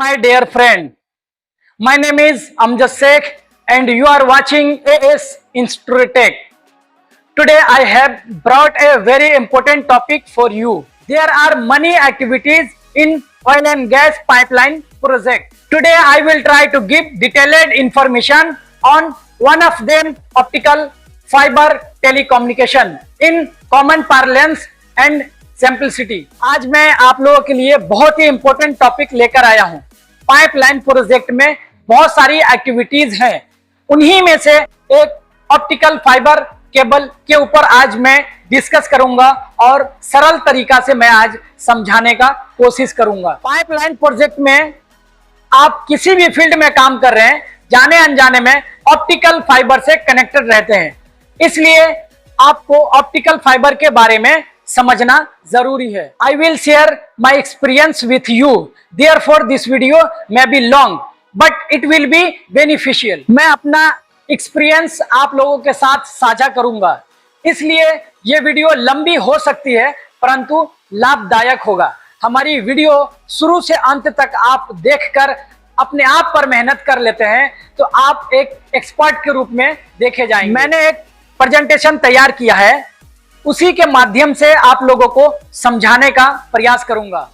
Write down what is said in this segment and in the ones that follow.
my dear friend. My name is Amjad Sheikh and you are watching AS Instrutech. Today I have brought a very important topic for you. There are many activities in oil and gas pipeline project. Today I will try to give detailed information on one of them, optical fiber telecommunication in common parlance and simplicity. आज मैं आप लोगों के लिए बहुत ही important topic लेकर आया हूं। पाइपलाइन प्रोजेक्ट में बहुत सारी एक्टिविटीज हैं, उन्हीं में से एक ऑप्टिकल फाइबर केबल के ऊपर आज मैं डिस्कस करूंगा और सरल तरीका से मैं आज समझाने का कोशिश करूंगा। पाइपलाइन प्रोजेक्ट में आप किसी भी फील्ड में काम कर रहे हैं, जाने अनजाने में ऑप्टिकल फाइबर से कनेक्टेड रहते हैं, इसलिए आपको ऑप्टिकल फाइबर के बारे में समझना जरूरी है। I will share my experience with you. Therefore, this video may be long, but it will be beneficial. मैं अपना एक्सपीरियंस आप लोगों के साथ साझा करूंगा, इसलिए ये वीडियो लंबी हो सकती है परंतु लाभदायक होगा। हमारी वीडियो शुरू से अंत तक आप देखकर अपने आप पर मेहनत कर लेते हैं तो आप एक एक्सपर्ट के रूप में देखे जाएंगे। मैंने एक प्रेजेंटेशन तैयार किया है, उसी के माध्यम से आप लोगों को समझाने का प्रयास करूंगा।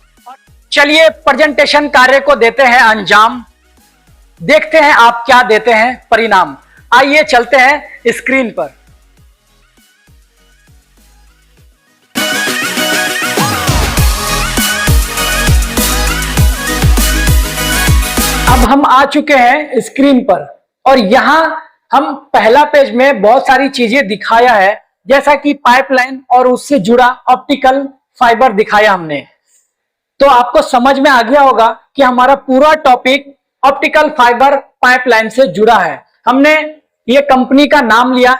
चलिए प्रेजेंटेशन कार्य को देते हैं अंजाम, देखते हैं आप क्या देते हैं परिणाम। आइए चलते हैं स्क्रीन पर। अब हम आ चुके हैं स्क्रीन पर और यहां हम पहला पेज में बहुत सारी चीजें दिखाया है, जैसा कि पाइपलाइन और उससे जुड़ा ऑप्टिकल फाइबर दिखाया हमने। तो आपको समझ में आ गया होगा कि हमारा पूरा टॉपिक ऑप्टिकल फाइबर पाइपलाइन से जुड़ा है। हमने ये कंपनी का नाम लिया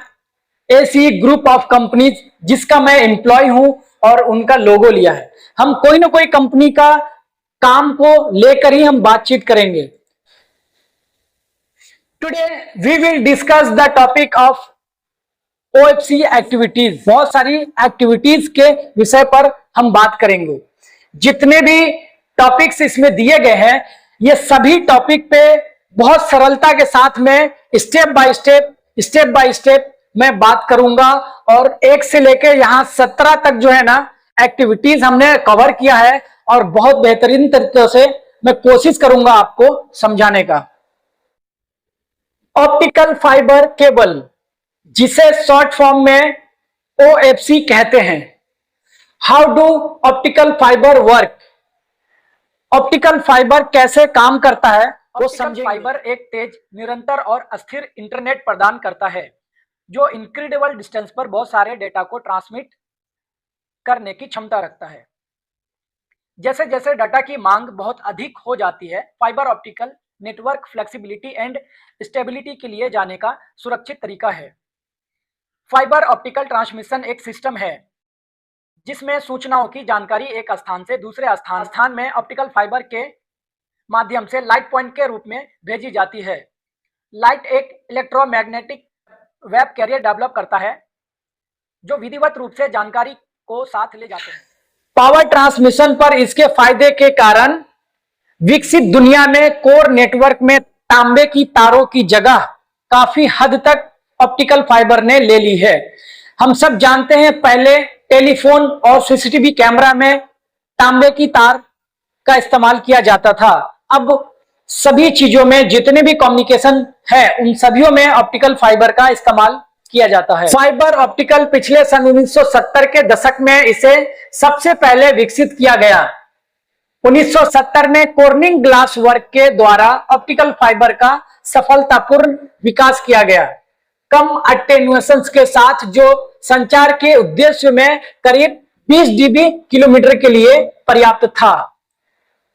एसी ग्रुप ऑफ कंपनीज, जिसका मैं एम्प्लॉय हूं, और उनका लोगो लिया है। हम कोई ना कोई कंपनी का काम को लेकर ही हम बातचीत करेंगे। Today we will discuss the topic of OFC activities. बहुत सारी एक्टिविटीज के विषय पर हम बात करेंगे। जितने भी टॉपिक्स इसमें दिए गए हैं, ये सभी टॉपिक पे बहुत सरलता के साथ में स्टेप बाय स्टेप मैं बात करूंगा और 1 से लेकर यहां 17 तक जो है ना एक्टिविटीज हमने कवर किया है और बहुत बेहतरीन तरीके से मैं कोशिश करूंगा आपको समझाने का। ऑप्टिकल फाइबर केबल, जिसे शॉर्ट फॉर्म में OFC कहते हैं। How do optical fibre work? Optical fibre कैसे काम करता है वो समझेंगे। फाइबर एक तेज, निरंतर और अस्थिर इंटरनेट प्रदान करता है, जो इनक्रेडिबल डिस्टेंस पर बहुत सारे डेटा को ट्रांसमिट करने की क्षमता रखता है। जैसे जैसे डाटा की मांग बहुत अधिक हो जाती है, fibre optical network flexibility and stability के लिए जाने का सुरक्षित तरीका है। फाइबर ऑप्टिकल ट्रांसमिशन एक सिस्टम है जिसमें सूचनाओं की जानकारी एक स्थान से दूसरे स्थान में ऑप्टिकल फाइबर के माध्यम से लाइट पॉइंट के रूप में भेजी जाती है। लाइट एक इलेक्ट्रोमैग्नेटिक वेव कैरियर डेवलप करता है जो विधिवत रूप से जानकारी को साथ ले जाते हैं। पावर ट्रांसमिशन पर इसके फायदे के कारण विकसित दुनिया में कोर नेटवर्क में तांबे की तारों की जगह काफी हद तक ऑप्टिकल फाइबर ने ले ली है। हम सब जानते हैं पहले टेलीफोन और सीसीटीवी कैमरा में तांबे की तार का इस्तेमाल किया जाता था। अब सभी चीजों में जितने भी कम्युनिकेशन है उन सभी में ऑप्टिकल फाइबर का इस्तेमाल किया जाता है। फाइबर ऑप्टिकल पिछले सन 1970 के दशक में इसे सबसे पहले विकसित किया गया। 1970 में कॉर्निंग ग्लास वर्क के द्वारा ऑप्टिकल फाइबर का सफलतापूर्ण विकास किया गया, कम अटेन्युएशन के साथ, जो संचार के उद्देश्य में करीब 20 dB किलोमीटर के लिए पर्याप्त था।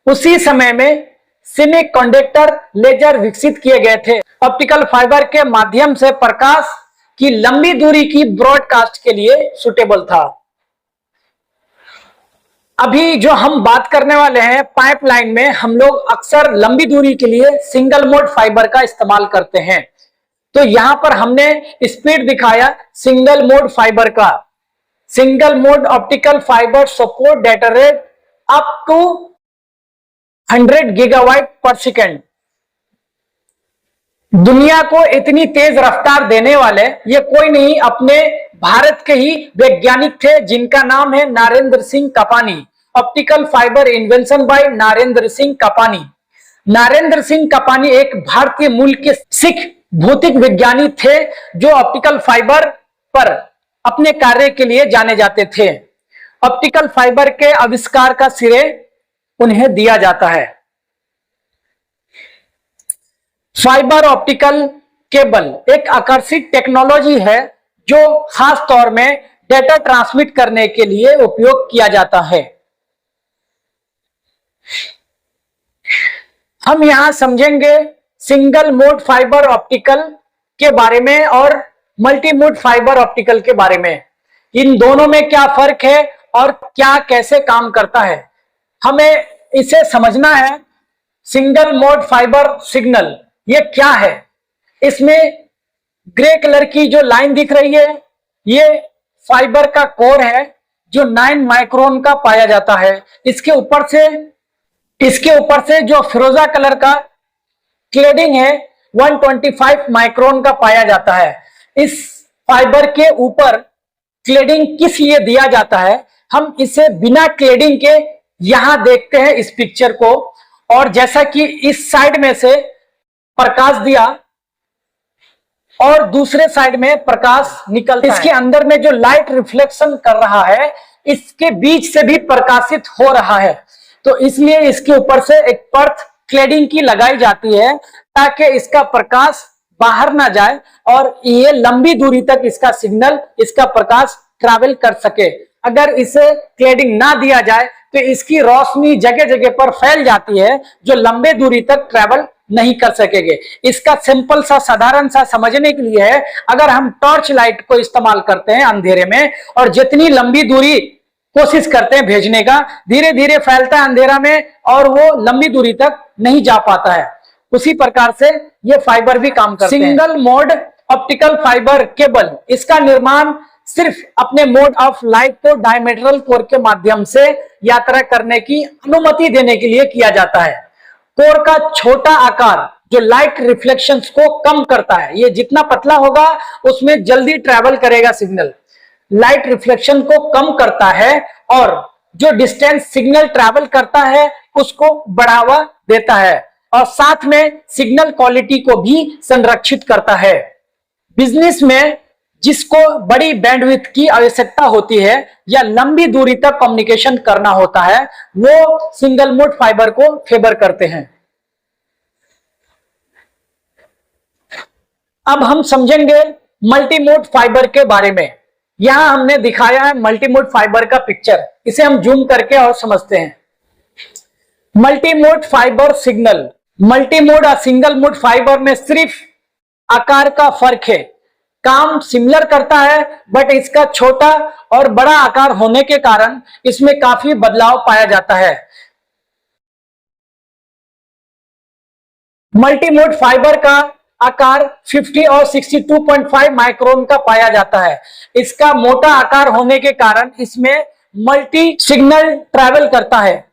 उसी समय में सेमीकंडक्टर लेजर विकसित किए गए थे। ऑप्टिकल फाइबर के माध्यम से प्रकाश की लंबी दूरी की ब्रॉडकास्ट के लिए सुटेबल था। अभी जो हम बात करने वाले हैं पाइपलाइन में, हम लोग अक्सर लंबी दूरी के लिए सिंगल मोड फाइबर का इस्तेमाल करते हैं। तो यहां पर हमने स्पीड दिखाया सिंगल मोड फाइबर का। Single mode optical fibre support data rate up to 100 gigabyte per second. दुनिया को इतनी तेज रफ्तार देने वाले ये कोई नहीं, अपने भारत के ही वैज्ञानिक थे जिनका नाम है Narendra Singh Kapany. Optical fibre invention by Narendra Singh Kapany. Narendra Singh Kapany एक भारतीय मूल के सिख भौतिक विज्ञानी थे जो ऑप्टिकल फाइबर पर अपने कार्य के लिए जाने जाते थे। ऑप्टिकल फाइबर के आविष्कार का श्रेय उन्हें दिया जाता है। फाइबर ऑप्टिकल केबल एक आकर्षक टेक्नोलॉजी है जो खास तौर में डेटा ट्रांसमिट करने के लिए उपयोग किया जाता है। हम यहां समझेंगे सिंगल मोड फाइबर ऑप्टिकल के बारे में और मल्टी मोड फाइबर ऑप्टिकल के बारे में। इन दोनों में क्या फर्क है और क्या कैसे काम करता है, हमें इसे समझना है। सिंगल मोड फाइबर सिग्नल ये क्या है? इसमें ग्रे कलर की जो लाइन दिख रही है ये फाइबर का कोर है जो 9 माइक्रोन का पाया जाता है। इसके ऊपर से जो फिरोजा कलर का क्लेडिंग है 125 माइक्रोन का पाया जाता है। इस फाइबर के ऊपर क्लेडिंग किस लिए दिया जाता है, हम इसे बिना क्लेडिंग के यहां देखते हैं इस पिक्चर को। और जैसा कि इस साइड में से प्रकाश दिया और दूसरे साइड में प्रकाश निकलता है, इसके अंदर में जो लाइट रिफ्लेक्शन कर रहा है इसके बीच से भी प्रकाशित हो रहा है। तो इसलिए इसके ऊपर से एक परत क्लेडिंग की लगाई जाती है ताकि इसका प्रकाश बाहर ना जाए और ये लंबी दूरी तक इसका सिग्नल, इसका प्रकाश ट्रैवल कर सके। अगर इसे क्लेडिंग ना दिया जाए तो इसकी रोशनी जगह जगह पर फैल जाती है जो लंबे दूरी तक ट्रैवल नहीं कर सकेंगे। इसका सिंपल सा साधारण सा समझने के लिए है, अगर हम टॉर्च लाइट को इस्तेमाल करते हैं अंधेरे में और जितनी लंबी दूरी कोशिश करते हैं भेजने का, धीरे धीरे फैलता है अंधेरा में और वो लंबी दूरी तक नहीं जा पाता है। उसी प्रकार से ये फाइबर भी काम करते हैं। Single mode optical fibre cable, इसका निर्माण सिर्फ अपने मोड ऑफ लाइट को डायमीट्रल कोर के माध्यम से यात्रा करने की अनुमति देने के लिए किया जाता है। कोर का छोटा आकार जो लाइट रिफ्लेक्शंस को कम करता है, ये जितना पतला होगा उसमें जल्दी ट्रैवल करेगा सिग्नल, लाइट रिफ्लेक्शन को कम करता है और जो डिस्टेंस सिग्नल ट्रैवल करता है उसको बढ़ावा देता है और साथ में सिग्नल क्वालिटी को भी संरक्षित करता है। बिजनेस में जिसको बड़ी बैंडविड्थ की आवश्यकता होती है या लंबी दूरी तक कम्युनिकेशन करना होता है वो सिंगल मोड फाइबर को फेवर करते हैं। अब हम समझेंगे मल्टी मोड फाइबर के बारे में। यहां हमने दिखाया है मल्टी मोड फाइबर का पिक्चर, इसे हम जूम करके और समझते हैं। Multi mode fibre signal, multi mode और सिंगल मोड फाइबर में सिर्फ आकार का फर्क है। काम सिमिलर करता है बट इसका छोटा और बड़ा आकार होने के कारण इसमें काफी बदलाव पाया जाता है। मल्टी मोड फाइबर का आकार 50 और 62.5 माइक्रोन का पाया जाता है। इसका मोटा आकार होने के कारण इसमें मल्टी सिग्नल ट्रैवल करता है।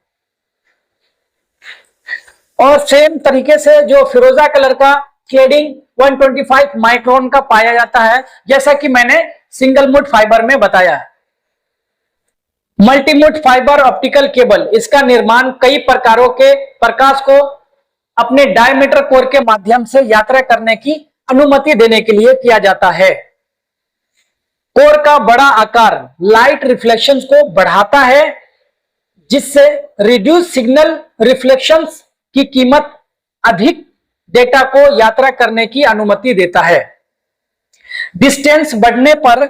और सेम तरीके से जो फिरोजा कलर का क्लेडिंग 125 माइक्रोन का पाया जाता है, जैसा कि मैंने सिंगल मोड फाइबर में बताया है। Multi mode fibre optical cable, इसका निर्माण कई प्रकारों के प्रकाश को अपने डायमीटर कोर के माध्यम से यात्रा करने की अनुमति देने के लिए किया जाता है। कोर का बड़ा आकार लाइट रिफ्लेक्शंस को बढ़ाता है जिससे रिड्यूस सिग्नल रिफ्लेक्शंस की कीमत अधिक डेटा को यात्रा करने की अनुमति देता है। डिस्टेंस बढ़ने पर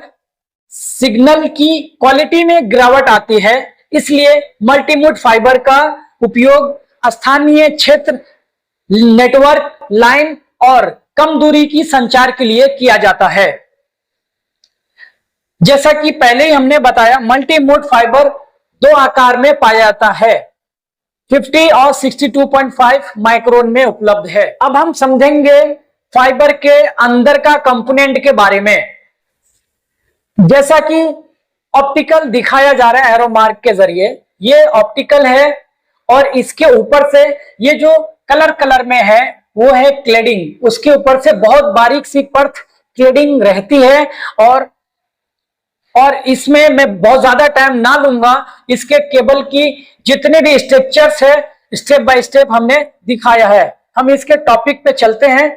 सिग्नल की क्वालिटी में गिरावट आती है, इसलिए मल्टीमोड फाइबर का उपयोग स्थानीय क्षेत्र, नेटवर्क, लाइन और कम दूरी की संचार के लिए किया जाता है। जैसा कि पहले ही हमने बताया, मल्टीमोड फाइबर दो आकार में पाया जाता है, 50 और 62.5 माइक्रोन में उपलब्ध है। अब हम समझेंगे फाइबर के अंदर का कंपोनेंट के बारे में। जैसा कि ऑप्टिकल दिखाया जा रहा है एरो मार्क के जरिए, ये ऑप्टिकल है और इसके ऊपर से ये जो कलर कलर में है वो है क्लेडिंग, उसके ऊपर से बहुत बारीक सी परत क्लेडिंग रहती है। और इसमें मैं बहुत ज्यादा टाइम ना लूंगा, इसके केबल की जितने भी स्ट्रक्चर्स है स्टेप बाय स्टेप हमने दिखाया है। हम इसके टॉपिक पे चलते हैं।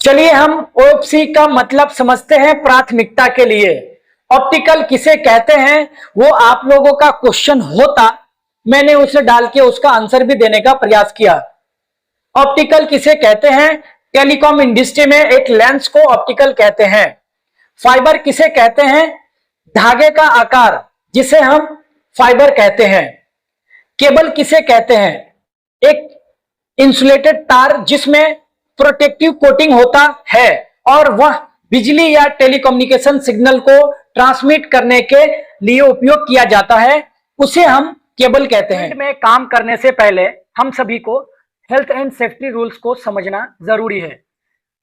चलिए हम ओएफसी का मतलब समझते हैं प्राथमिकता के लिए। ऑप्टिकल किसे कहते हैं वो आप लोगों का क्वेश्चन होता, मैंने उसे डाल के उसका आंसर भी देने का प्रयास किया। ऑप्टिकल किसे कहते हैं? टेलीकॉम इंडस्ट्री में एक लेंस को ऑप्टिकल कहते हैं। फाइबर किसे कहते हैं? धागे का आकार जिसे हम फाइबर कहते हैं। केबल किसे कहते हैं? एक इंसुलेटेड तार जिसमें प्रोटेक्टिव कोटिंग होता है और वह बिजली या टेलीकम्युनिकेशन सिग्नल को ट्रांसमिट करने के लिए उपयोग किया जाता है, उसे हम केबल कहते हैं। में काम करने से पहले हम सभी को हेल्थ एंड सेफ्टी रूल्स को समझना जरूरी है।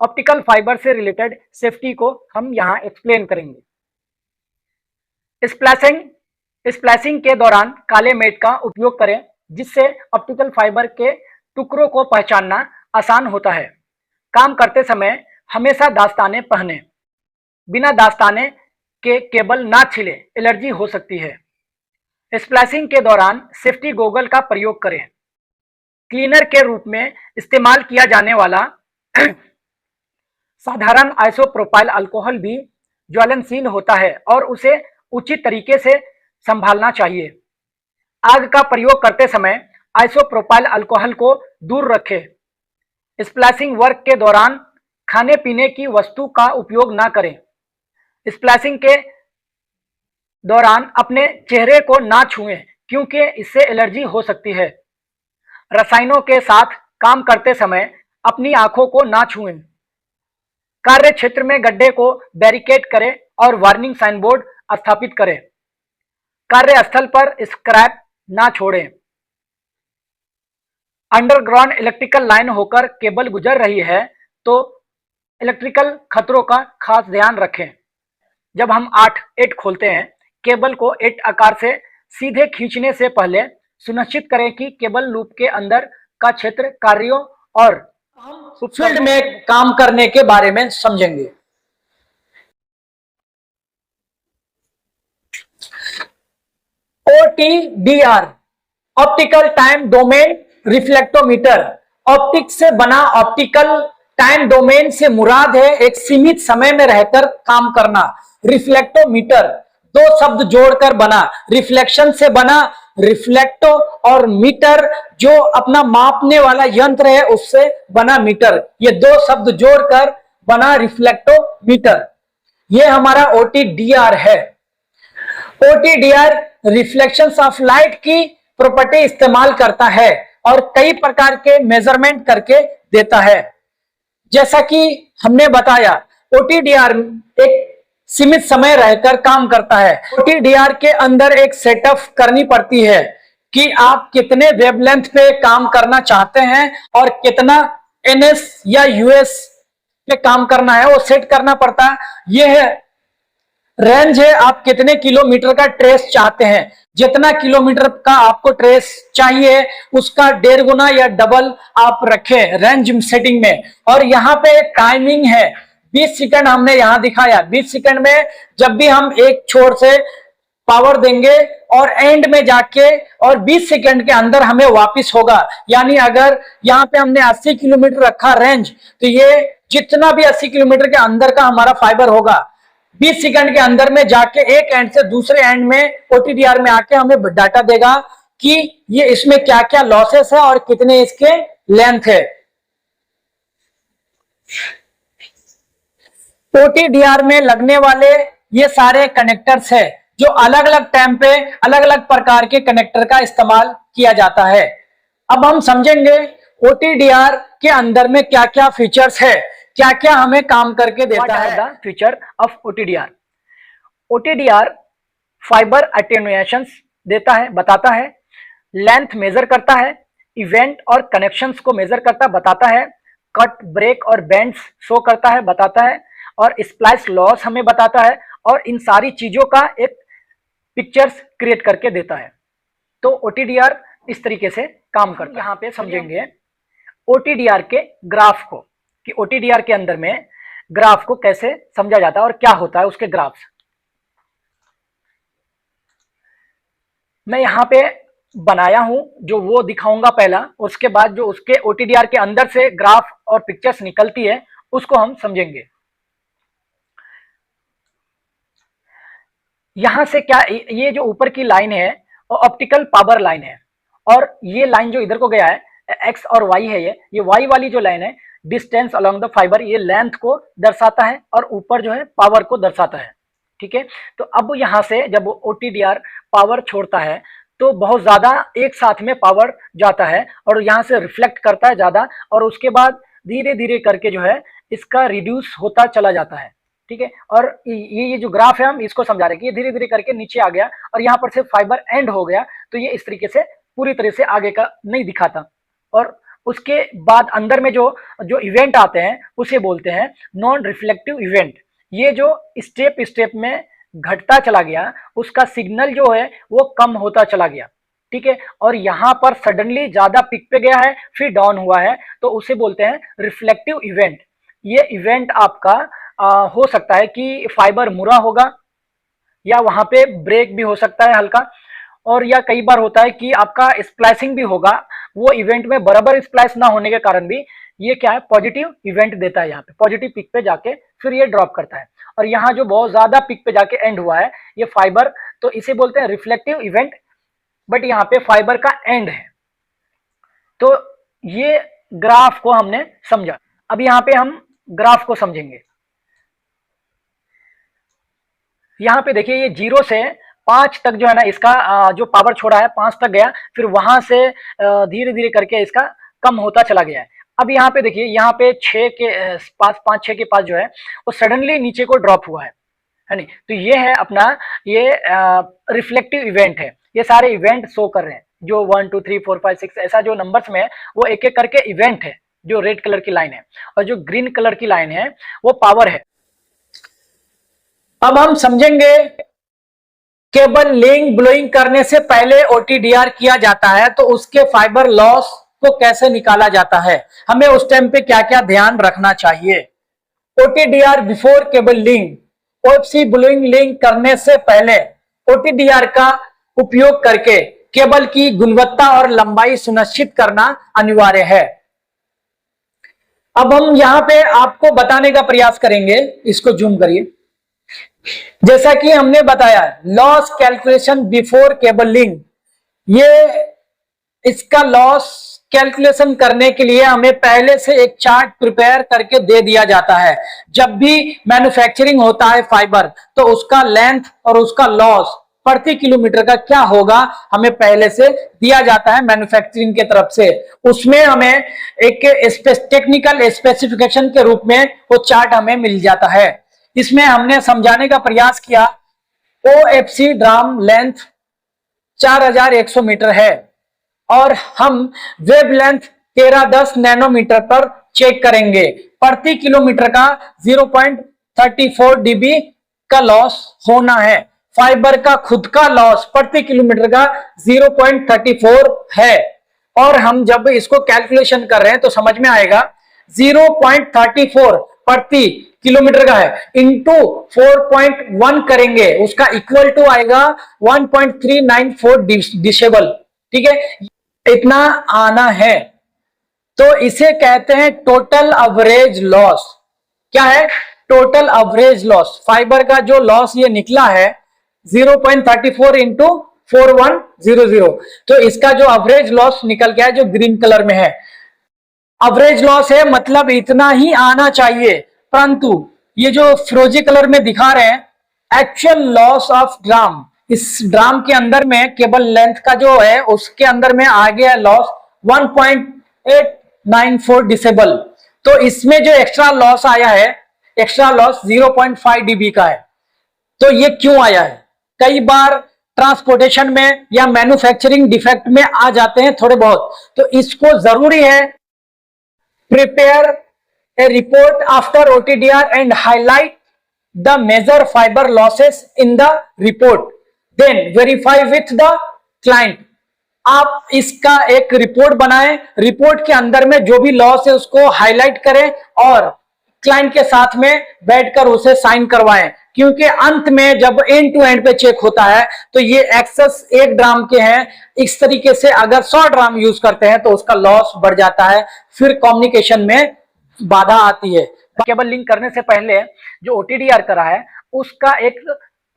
ऑप्टिकल फाइबर से रिलेटेड सेफ्टी को हम यहां एक्सप्लेन करेंगे। स्प्लैशिंग के दौरान काले मेट का उपयोग करें जिससे ऑप्टिकल फाइबर के टुकड़ों को पहचानना आसान होता है। काम करते समय हमेशा दास्ताने पहने, बिना दास्ताने के केबल ना छिले, एलर्जी हो सकती है। स्प्लैशिंग के दौरान सेफ्टी गोगल का प्रयोग करें। क्लीनर के रूप में इस्तेमाल किया जाने वाला साधारण आइसोप्रोपाइल अल्कोहल भी ज्वलनशील होता है और उसे उचित तरीके से संभालना चाहिए। आग का प्रयोग करते समय आइसोप्रोपाइल अल्कोहल को दूर रखें। स्प्लैशिंग वर्क के दौरान खाने पीने की वस्तु का उपयोग ना करें। स्प्लैशिंग के दौरान अपने चेहरे को ना छुएं क्योंकि इससे एलर्जी हो सकती है। रसायनों के साथ काम करते समय अपनी आंखों को ना छुएं। कार्य क्षेत्र में गड्ढे को बैरिकेड करें और वार्निंग साइन बोर्ड स्थापित करें। कार्यस्थल पर स्क्रैप ना छोड़ें। अंडरग्राउंड इलेक्ट्रिकल लाइन होकर केबल गुजर रही है तो इलेक्ट्रिकल खतरों का खास ध्यान रखें। जब हम 8 खोलते हैं, केबल को 8 आकार से सीधे खींचने से पहले सुनिश्चित करें कि केबल लूप के अंदर का क्षेत्र कार्यों और फील्ड में काम करने के बारे में समझेंगे। OTDR optical time domain reflectometer. Optic से बना ऑप्टिकल टाइम डोमेन से मुराद है एक सीमित समय में रहकर काम करना। रिफ्लेक्टोमीटर दो शब्द जोड़कर बना, रिफ्लेक्शन से बना रिफ्लेक्टो और मीटर जो अपना मापने वाला यंत्र है उससे बना मीटर, ये दो शब्द जोड़कर बना रिफ्लेक्टोमीटर। ये हमारा OTDR है। OTDR रिफ्लेक्शंस ऑफ लाइट की प्रॉपर्टी इस्तेमाल करता है और कई प्रकार के मेजरमेंट करके देता है। जैसा कि हमने बताया, OTDR एक सीमित समय रहकर काम करता है। OTDR के अंदर एक सेटअप करनी पड़ती है कि आप कितने वेवलेंथ पे काम करना चाहते हैं और कितना NS या US पे काम करना है वो सेट करना पड़ता है। यह है रेंज है, आप कितने किलोमीटर का ट्रेस चाहते हैं। जितना किलोमीटर का आपको ट्रेस चाहिए उसका 1.5 गुना या डबल आप रखें रेंज सेटिंग में। और यहाँ पे टाइमिंग है 20 सेकंड हमने यहाँ दिखाया। 20 सेकंड में जब भी हम एक छोर से पावर देंगे और एंड में जाके और 20 सेकंड के अंदर हमें वापस होगा। यानी अगर यहाँ पे हमने 80 किलोमीटर रखा रेंज, तो ये जितना भी 80 किलोमीटर के अंदर का हमारा फाइबर होगा 20 सेकंड के अंदर में जाके एक एंड से दूसरे एंड में OTDR में आके हमें डाटा देगा कि ये इसमें क्या क्या लॉसेस है और कितने इसके लेंथ है। OTDR में लगने वाले ये सारे कनेक्टर्स है जो अलग अलग टाइम पे अलग अलग प्रकार के कनेक्टर का इस्तेमाल किया जाता है। अब हम समझेंगे OTDR के अंदर में क्या क्या फीचर्स है, क्या क्या हमें काम करके देता है। Feature of OTDR fibre attenuation देता है, बताता है, लेंथ मेजर करता है, इवेंट और कनेक्शंस को मेजर करता बताता है, कट ब्रेक और बेंड्स शो करता है बताता है, और स्प्लाइस लॉस हमें बताता है, और इन सारी चीजों का एक पिक्चर्स क्रिएट करके देता है। तो ओटीडीआर इस तरीके से काम करता है। यहाँ पे समझेंगे ओटीडीआर के ग्राफ को, कि ओटीडीआर के अंदर में ग्राफ को कैसे समझा जाता है और क्या होता है उसके ग्राफ्स। मैं यहाँ पे बनाया हूं, जो वो दिखाऊंगा पहला, उसके बाद जो उसके ओटीडीआर के अंदर से ग्राफ और पिक्चर्स निकलती है उसको हम समझेंगे। यहां से क्या, ये जो ऊपर की लाइन है वो ऑप्टिकल पावर लाइन है, और ये लाइन जो इधर को गया है एक्स और वाई है, ये वाई वाली जो लाइन है डिस्टेंस अलोंग द फाइबर, ये लेंथ को दर्शाता है और ऊपर जो है पावर को दर्शाता है। ठीक है, तो अब यहां से जब ओटीडीआर पावर छोड़ता है तो बहुत ज्यादा एक साथ में पावर जाता है और यहां से रिफ्लेक्ट करता है ज्यादा, और उसके बाद धीरे धीरे करके जो है इसका रिड्यूस होता चला जाता है। ठीक है, और ये जो ग्राफ है हम इसको समझा रहे हैं कि ये धीरे धीरे करके नीचे आ गया और यहाँ पर से फाइबर एंड हो गया, तो ये इस तरीके से पूरी तरह से आगे का नहीं दिखाता। और उसके बाद अंदर में जो जो इवेंट आते हैं उसे बोलते हैं नॉन रिफ्लेक्टिव इवेंट। ये जो स्टेप स्टेप में घटता चला गया, उसका सिग्नल जो है वो कम होता चला गया। ठीक है, और यहाँ पर सडनली ज्यादा पिक पे गया है फिर डाउन हुआ है, तो उसे बोलते हैं रिफ्लेक्टिव इवेंट। ये इवेंट आपका हो सकता है कि फाइबर मुड़ा होगा, या वहां पे ब्रेक भी हो सकता है हल्का, और या कई बार होता है कि आपका स्प्लाइसिंग भी होगा। वो इवेंट में बराबर स्प्लाइस ना होने के कारण भी ये क्या है पॉजिटिव इवेंट देता है, यहाँ पे पॉजिटिव पिक पे जाके फिर ये ड्रॉप करता है। और यहाँ जो बहुत ज्यादा पिक पे जाके एंड हुआ है ये फाइबर, तो इसे बोलते हैं रिफ्लेक्टिव इवेंट, बट यहाँ पे फाइबर का एंड है। तो ये ग्राफ को हमने समझा। अब यहाँ पे हम ग्राफ को समझेंगे। यहाँ पे देखिए ये 0 से 5 तक जो है ना इसका जो पावर छोड़ा है 5 तक गया, फिर वहां से धीरे धीरे करके इसका कम होता चला गया है। अब यहाँ पे देखिए यहाँ पे 6 के पास 5-6 के पास जो है वो सडनली नीचे को ड्रॉप हुआ है नहीं, तो ये है अपना ये रिफ्लेक्टिव इवेंट है। ये सारे इवेंट शो कर रहे हैं, जो 1 2 3 4 5 6 ऐसा जो नंबर्स में है वो एक एक करके इवेंट है, जो रेड कलर की लाइन है, और जो ग्रीन कलर की लाइन है वो पावर है। अब हम समझेंगे केबल लिंक ब्लोइंग करने से पहले ओटीडीआर किया जाता है, तो उसके फाइबर लॉस को कैसे निकाला जाता है, हमें उस टाइम पे क्या क्या ध्यान रखना चाहिए। OTDR before cable link, OFC blowing link करने से पहले ओटीडीआर का उपयोग करके केबल की गुणवत्ता और लंबाई सुनिश्चित करना अनिवार्य है। अब हम यहां पे आपको बताने का प्रयास करेंगे, इसको जूम करिए। जैसा कि हमने बताया loss calculation before cable link, ये इसका लॉस कैलकुलेशन करने के लिए हमें पहले से एक चार्ट प्रिपेयर करके दे दिया जाता है। जब भी मैन्युफैक्चरिंग होता है फाइबर, तो उसका लेंथ और उसका लॉस प्रति किलोमीटर का क्या होगा हमें पहले से दिया जाता है मैन्युफैक्चरिंग की तरफ से। उसमें हमें एक टेक्निकल स्पेसिफिकेशन के रूप में वो चार्ट हमें मिल जाता है। इसमें हमने समझाने का प्रयास किया ओएफसी ड्राम लेंथ 4100 मीटर है, और हम वेव लेंथ 1310 नैनोमीटर पर चेक करेंगे। प्रति किलोमीटर का 0.34 डीबी का लॉस होना है। फाइबर का खुद का लॉस प्रति किलोमीटर का 0.34 है, और हम जब इसको कैलकुलेशन कर रहे हैं तो समझ में आएगा 0.34 प्रति किलोमीटर का है, इंटू 4.1 करेंगे, उसका इक्वल टू आएगा 1.394 डिसेबल। ठीक है, इतना आना है, तो इसे कहते हैं टोटल एवरेज लॉस। क्या है टोटल एवरेज लॉस? फाइबर का जो लॉस ये निकला है 0.34 इंटू 4100, तो इसका जो एवरेज लॉस निकल गया है जो ग्रीन कलर में है, एवरेज लॉस है, मतलब इतना ही आना चाहिए। परंतु ये जो फिरोजी कलर में दिखा रहे हैं एक्चुअल लॉस ऑफ ड्राम, इस ड्राम के अंदर में केबल लेंथ का जो है उसके अंदर में आ गया लॉस 1.894 डिसेबल। तो इसमें जो एक्स्ट्रा लॉस आया है, एक्स्ट्रा लॉस 0.5 डीबी का है। तो ये क्यों आया है? कई बार ट्रांसपोर्टेशन में या मैन्युफैक्चरिंग डिफेक्ट में आ जाते हैं थोड़े बहुत, तो इसको जरूरी है prepare a report after OTDR and highlight the major fiber losses in the report, then verify with the client। आप इसका एक रिपोर्ट बनाएं, रिपोर्ट के अंदर में जो भी लॉस है उसको हाईलाइट करें और क्लाइंट के साथ में बैठकर उसे साइन करवाएं, क्योंकि अंत में जब एंड टू एंड पे चेक होता है तो ये एक्सेस 1 ड्राम के हैं, इस तरीके से अगर 100 ड्राम यूज करते हैं तो उसका लॉस बढ़ जाता है, फिर कम्युनिकेशन में बाधा आती है। केबल लिंक करने से पहले जो OTDR करा है उसका एक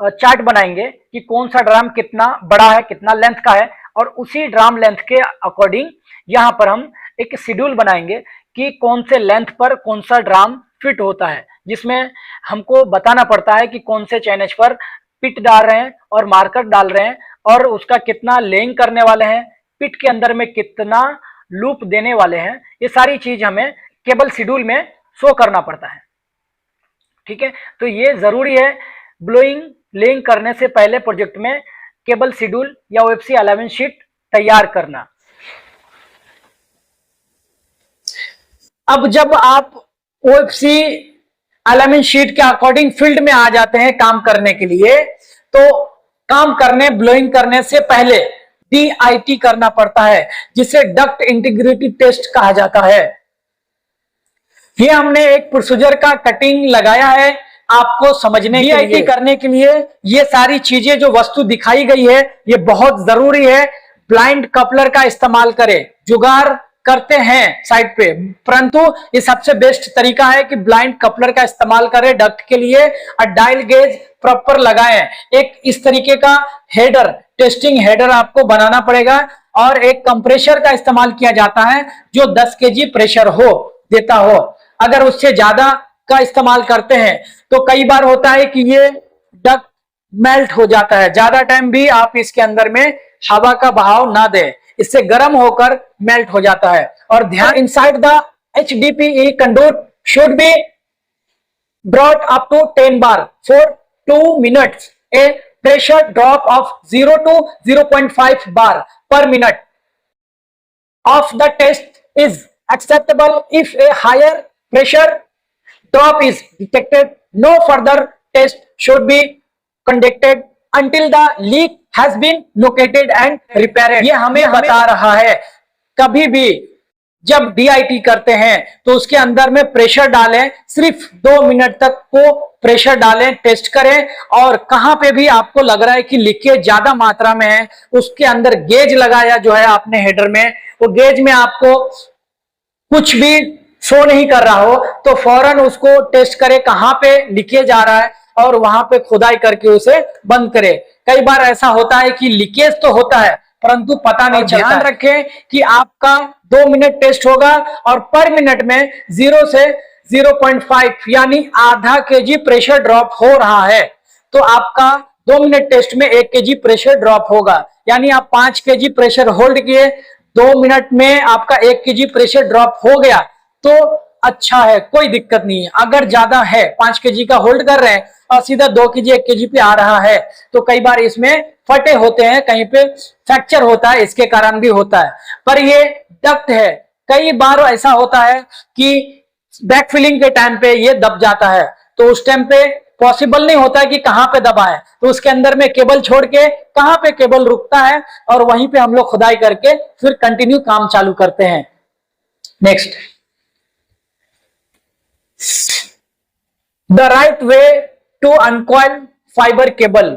चार्ट बनाएंगे कि कौन सा ड्राम कितना बड़ा है, कितना लेंथ का है, और उसी ड्राम लेंथ के अकॉर्डिंग यहाँ पर हम एक शेड्यूल बनाएंगे कि कौन से लेंथ पर कौन सा ड्राम फिट होता है, जिसमें हमको बताना पड़ता है कि कौन से चैनज पर पिट डाल रहे हैं और मार्कर डाल रहे हैं और उसका कितना लेइंग करने वाले हैं, पिट के अंदर में कितना लूप देने वाले हैं। ये सारी चीज हमें केबल शेड्यूल में शो करना पड़ता है। ठीक है, तो ये जरूरी है ब्लोइंग लेइंग करने से पहले प्रोजेक्ट में केबल शेड्यूल या OFC अलाइनमेंट शीट तैयार करना। अब जब आप OFC अलाइनमेंट शीट के अकॉर्डिंग फील्ड में आ जाते हैं काम करने के लिए, तो काम करने ब्लोइंग करने से पहले DIT करना पड़ता है, जिसे डक्ट इंटीग्रिटी टेस्ट कहा जाता है। ये हमने एक प्रोसीजर का कटिंग लगाया है आपको समझने के लिए। DIT करने के लिए ये सारी चीजें जो वस्तु दिखाई गई है ये बहुत जरूरी है। ब्लाइंड कपलर का इस्तेमाल करें, जुगाड़ करते हैं साइड पे, परंतु ये सबसे बेस्ट तरीका है कि ब्लाइंड कपलर का इस्तेमाल करें डक्ट के लिए, और डायल गेज प्रॉपर लगाएं। एक इस तरीके का हेडर, टेस्टिंग हेडर आपको बनाना पड़ेगा, और एक कंप्रेसर का इस्तेमाल किया जाता है जो 10 kg प्रेशर हो देता हो। अगर उससे ज्यादा का इस्तेमाल करते हैं तो कई बार होता है कि ये डक्ट मेल्ट हो जाता है। ज्यादा टाइम भी आप इसके अंदर में हवा का बहाव ना दें, इससे गर्म होकर मेल्ट हो जाता है। और ध्यान, inside the HDPE conduit should be brought up to 10 bar for 2 minutes. A pressure drop of 0 to 0.5 bar per minute of the test is acceptable. If a higher pressure drop is detected, no further test should be conducted until the leak has been located and repaired. ये हमें बता रहा है कभी भी जब DIT करते हैं तो उसके अंदर में प्रेशर डालें, सिर्फ 2 मिनट तक को प्रेशर डालें, टेस्ट करें, और कहां पे भी आपको लग रहा है कि लीकेज ज्यादा मात्रा में है, उसके अंदर गेज लगाया जो है आपने हेडर में, वो गेज में आपको कुछ भी शो नहीं कर रहा हो तो फौरन उसको टेस्ट करें कहां पे लीकेज आ रहा है और वहां पे खुदाई करके उसे बंद करें। कई बार ऐसा होता है कि लीकेज तो होता है परंतु पता नहीं चलता। ध्यान रखें कि आपका 2 मिनट टेस्ट होगा और पर मिनट में 0 से 0.5 यानी आधा kg प्रेशर ड्रॉप हो रहा है, तो आपका 2 मिनट टेस्ट में 1 kg प्रेशर ड्रॉप होगा। यानी आप 5 kg प्रेशर होल्ड किए, 2 मिनट में आपका 1 kg प्रेशर ड्रॉप हो गया तो अच्छा है, कोई दिक्कत नहीं है। अगर ज्यादा है, 5 kg का होल्ड कर रहे हैं और सीधा 2 kg 1 kg पे आ रहा है तो कई बार इसमें फटे होते हैं, कहीं पे फ्रैक्चर होता है, इसके कारण भी होता है। पर ये डक्ट है, कई बार ऐसा होता है कि बैकफिलिंग के टाइम पे ये दब जाता है, तो उस टाइम पे पॉसिबल नहीं होता है कि कहां पे दबा है, तो उसके अंदर में केबल छोड़ के कहां पे केबल रुकता है और वहीं पे हम लोग खुदाई करके फिर कंटिन्यू काम चालू करते हैं। Next, the right way to uncoil fibre cable.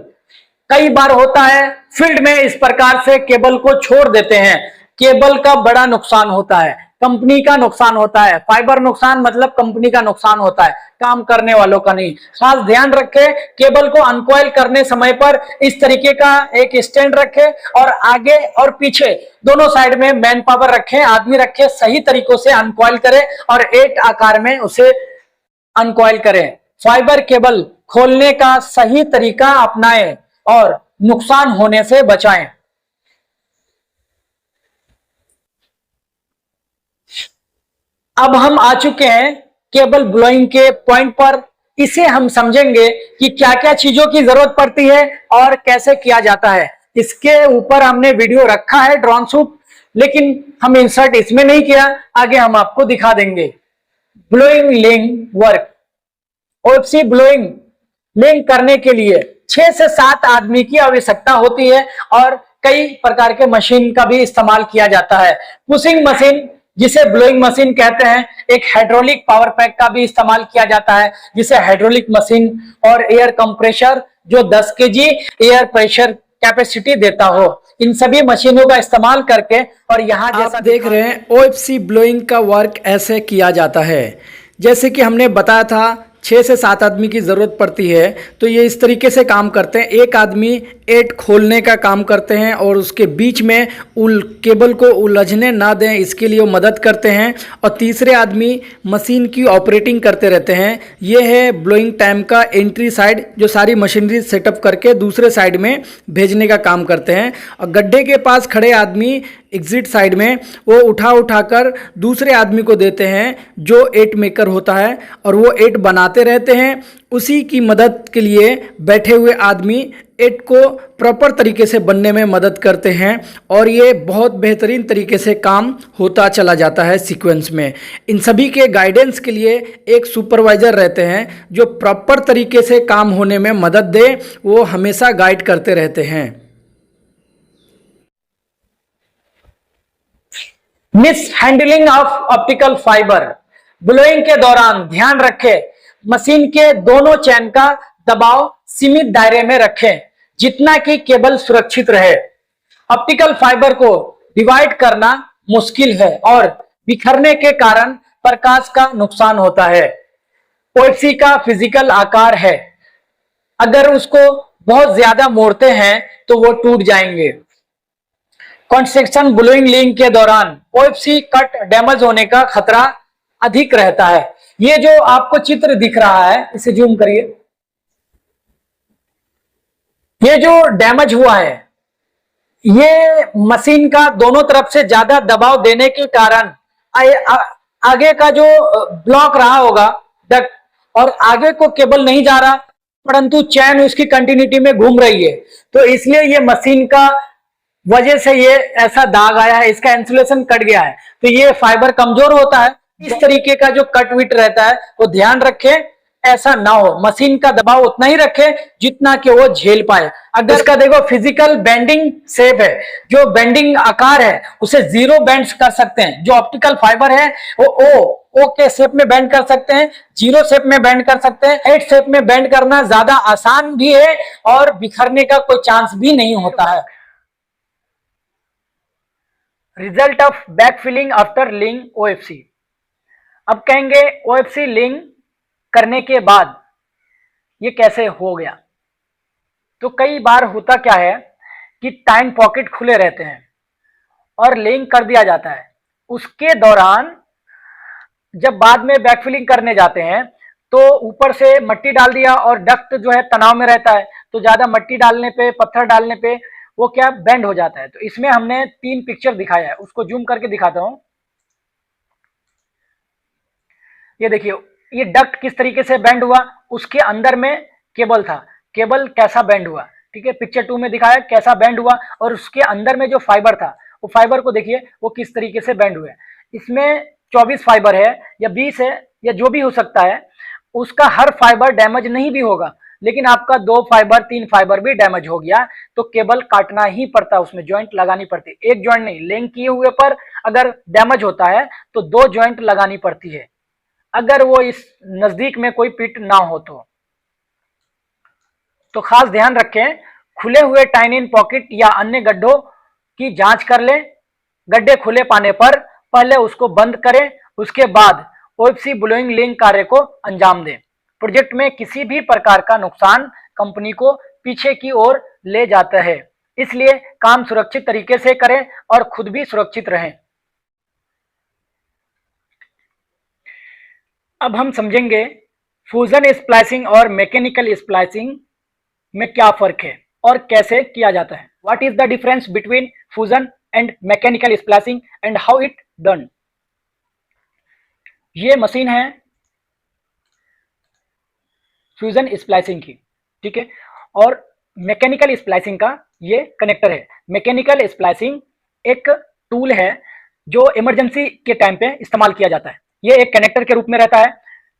कई बार होता है फील्ड में इस प्रकार से केबल को छोड़ देते हैं, केबल का बड़ा नुकसान होता है, कंपनी का नुकसान होता है। फाइबर नुकसान मतलब कंपनी का नुकसान होता है, काम करने वालों का नहीं। खास ध्यान रखें, केबल को अनकॉइल करने समय पर इस तरीके का एक स्टैंड रखें और आगे और पीछे दोनों साइड में मैन पावर रखें, आदमी रखें, सही तरीकों से अनकॉइल करें और 8 आकार में उसे अनकॉइल करें। फाइबर केबल खोलने का सही तरीका अपनाएं और नुकसान होने से बचाएं। अब हम आ चुके हैं केबल ब्लोइंग के पॉइंट पर। इसे हम समझेंगे कि क्या क्या चीजों की जरूरत पड़ती है और कैसे किया जाता है। इसके ऊपर हमने वीडियो रखा है ड्रोन शूट, लेकिन हम इंसर्ट इसमें नहीं किया, आगे हम आपको दिखा देंगे। Blowing link work, OFC blowing link करने के लिए 6 से 7 आदमी की आवश्यकता होती है और कई प्रकार के मशीन का भी इस्तेमाल किया जाता है। पुशिंग मशीन जिसे ब्लोइंग मशीन कहते हैं, एक हाइड्रोलिक पावर पैक का भी इस्तेमाल किया जाता है जिसे हाइड्रोलिक मशीन, और एयर कंप्रेशर जो 10 केजी एयर प्रेशर कैपेसिटी देता हो। इन सभी मशीनों का इस्तेमाल करके, और यहाँ जैसा आप देख रहे हैं ओएफसी ब्लोइंग का वर्क ऐसे किया जाता है। जैसे कि हमने बताया था 6 से 7 आदमी की ज़रूरत पड़ती है, तो ये इस तरीके से काम करते हैं। एक आदमी एट खोलने का काम करते हैं और उसके बीच में केबल को उलझने ना दें, इसके लिए वो मदद करते हैं। और तीसरे आदमी मशीन की ऑपरेटिंग करते रहते हैं। ये है ब्लोइंग टाइम का एंट्री साइड, जो सारी मशीनरी सेटअप करके दूसरे साइड में भेजने का काम करते हैं। और गड्ढे के पास खड़े आदमी एग्जिट साइड में वो उठाकर दूसरे आदमी को देते हैं जो एट मेकर होता है, और वो एट बनाते रहते हैं। उसी की मदद के लिए बैठे हुए आदमी एट को प्रॉपर तरीके से बनने में मदद करते हैं, और ये बहुत बेहतरीन तरीके से काम होता चला जाता है सीक्वेंस में। इन सभी के गाइडेंस के लिए एक सुपरवाइजर रहते हैं जो प्रॉपर तरीके से काम होने में मदद दे, वो हमेशा गाइड करते रहते हैं। Miss handling of optical fibre. Blowing के दौरान ध्यान रखें, मशीन के दोनों चैन का दबाव सीमित दायरे में रखें जितना कि केबल सुरक्षित रहे। ऑप्टिकल फाइबर को डिवाइड करना मुश्किल है और बिखरने के कारण प्रकाश का नुकसान होता है। ओएफसी का फिजिकल आकार है, अगर उसको बहुत ज्यादा मोड़ते हैं तो वो टूट जाएंगे। कंस्ट्रक्शन ब्लोइंग लिंक के दौरान ओएफसी कट डैमेज होने का खतरा अधिक रहता है। ये जो आपको चित्र दिख रहा है, इसे जूम करिए। ये जो डैमेज हुआ है, ये मशीन का दोनों तरफ से ज्यादा दबाव देने के कारण आगे का जो ब्लॉक रहा होगा डक्ट, और आगे को केबल नहीं जा रहा, परंतु चैन उसकी कंटिन्यूटी में घूम रही है, तो इसलिए ये मशीन का वजह से ये ऐसा दाग आया है, इसका इंसुलेशन कट गया है, तो ये फाइबर कमजोर होता है। इस तरीके का जो कट विट रहता है वो ध्यान रखें, ऐसा ना हो। मशीन का दबाव उतना ही रखें जितना कि वो झेल पाए। अगर इसका देखो फिजिकल बेंडिंग शेप है, जो बेंडिंग आकार है उसे जीरो बेंड कर सकते हैं। जो ऑप्टिकल फाइबर है वो ओ के शेप में बेंड कर सकते हैं, जीरो शेप में बेंड कर सकते हैं। एट शेप में बेंड करना ज्यादा आसान भी है और बिखरने का कोई चांस भी नहीं होता है। Result of backfilling after link OFC. अब कहेंगे ओएफसी लिंक करने के बाद ये कैसे हो गया। तो कई बार होता क्या है कि टाइम पॉकेट खुले रहते हैं और लिंक कर दिया जाता है। उसके दौरान जब बाद में बैकफिलिंग करने जाते हैं तो ऊपर से मट्टी डाल दिया और डक्ट जो है तनाव में रहता है, तो ज्यादा मट्टी डालने पे, पत्थर डालने पे वो क्या बेंड हो जाता है। तो इसमें हमने 3 पिक्चर दिखाया है, उसको जूम करके दिखाता हूं। ये देखिए, ये डक्ट किस तरीके से बेंड हुआ, उसके अंदर में केबल था, केबल कैसा बेंड हुआ, ठीक है। पिक्चर 2 में दिखाया कैसा बेंड हुआ, और उसके अंदर में जो फाइबर था वो फाइबर को देखिए वो किस तरीके से बेंड हुए। इसमें 24 फाइबर है या 20 है या जो भी हो सकता है, उसका हर फाइबर डैमेज नहीं भी होगा, लेकिन आपका 2 फाइबर 3 फाइबर भी डैमेज हो गया तो केबल काटना ही पड़ता, उसमें ज्वाइंट लगानी पड़ती। एक ज्वाइंट नहीं, लिंक किए हुए पर अगर डैमेज होता है तो 2 ज्वाइंट लगानी पड़ती है, अगर वो इस नजदीक में कोई पिट ना हो तो खास ध्यान रखें। खुले हुए टाइन इन पॉकेट या अन्य गड्ढों की जांच कर लें। गड्ढे खुले पाने पर पहले उसको बंद करें, उसके बाद ओएफसी ब्लोइंग लिंक कार्य को अंजाम दें। प्रोजेक्ट में किसी भी प्रकार का नुकसान कंपनी को पीछे की ओर ले जाता है, इसलिए काम सुरक्षित तरीके से करें और खुद भी सुरक्षित रहें। अब हम समझेंगे फ्यूजन स्प्लाइसिंग और मैकेनिकल स्प्लाइसिंग में क्या फर्क है और कैसे किया जाता है। What is the difference between fusion and mechanical splicing and how it done. ये मशीन है फ्यूजन स्प्लाइसिंग की, ठीक है, और मैकेनिकल स्प्लाइसिंग का ये कनेक्टर है। मैकेनिकल स्प्लाइसिंग एक टूल है जो इमरजेंसी के टाइम पे इस्तेमाल किया जाता है। ये एक कनेक्टर के रूप में रहता है।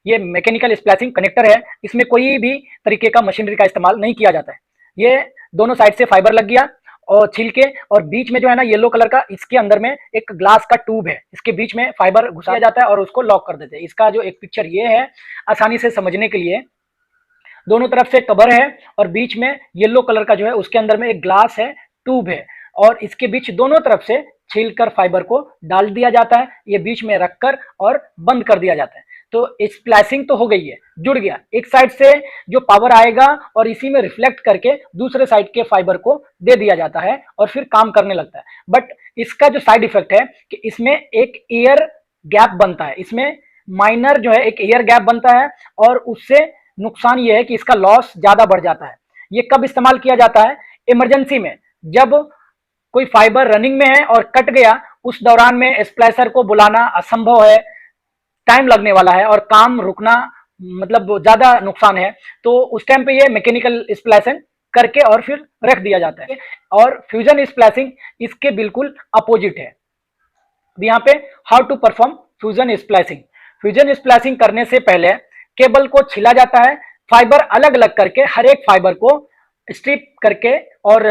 ये मैकेनिकल स्प्लाइसिंग कनेक्टर है, इसमें कोई भी तरीके का मशीनरी का इस्तेमाल नहीं किया जाता है। ये दोनों साइड से फाइबर लग गया और छील के, और बीच में जो है ना येलो कलर का, इसके अंदर में एक ग्लास का ट्यूब है, इसके बीच में फाइबर घुसाया जाता है और उसको लॉक कर देते हैं। इसका जो एक पिक्चर ये है आसानी से समझने के लिए, दोनों तरफ से कवर है और बीच में येलो कलर का जो है उसके अंदर में एक ग्लास है, ट्यूब है, और इसके बीच दोनों तरफ से छीलकर फाइबर को डाल दिया जाता है, ये बीच में रखकर और बंद कर दिया जाता है। तो स्प्लाइसिंग तो हो गई है, जुड़ गया, एक साइड से जो पावर आएगा और इसी में रिफ्लेक्ट करके दूसरे साइड के फाइबर को दे दिया जाता है और फिर काम करने लगता है। बट इसका जो साइड इफेक्ट है कि इसमें एक एयर गैप बनता है, इसमें माइनर जो है एक एयर गैप बनता है, और उससे नुकसान ये है कि इसका लॉस ज्यादा बढ़ जाता है। ये कब इस्तेमाल किया जाता है? इमरजेंसी में, जब कोई फाइबर रनिंग में है और कट गया, उस दौरान में स्प्लाइसर को बुलाना असंभव है, टाइम लगने वाला है और काम रुकना मतलब ज्यादा नुकसान है, तो उस टाइम पे ये मैकेनिकल स्प्लाइसिंग करके और फिर रख दिया जाता है। और फ्यूजन स्प्लाइसिंग इसके बिल्कुल अपोजिट है। यहाँ पे how to perform fusion splicing. Fusion splicing करने से पहले केबल को छिला जाता है, फाइबर अलग अलग करके, हर एक फाइबर को स्ट्रिप करके और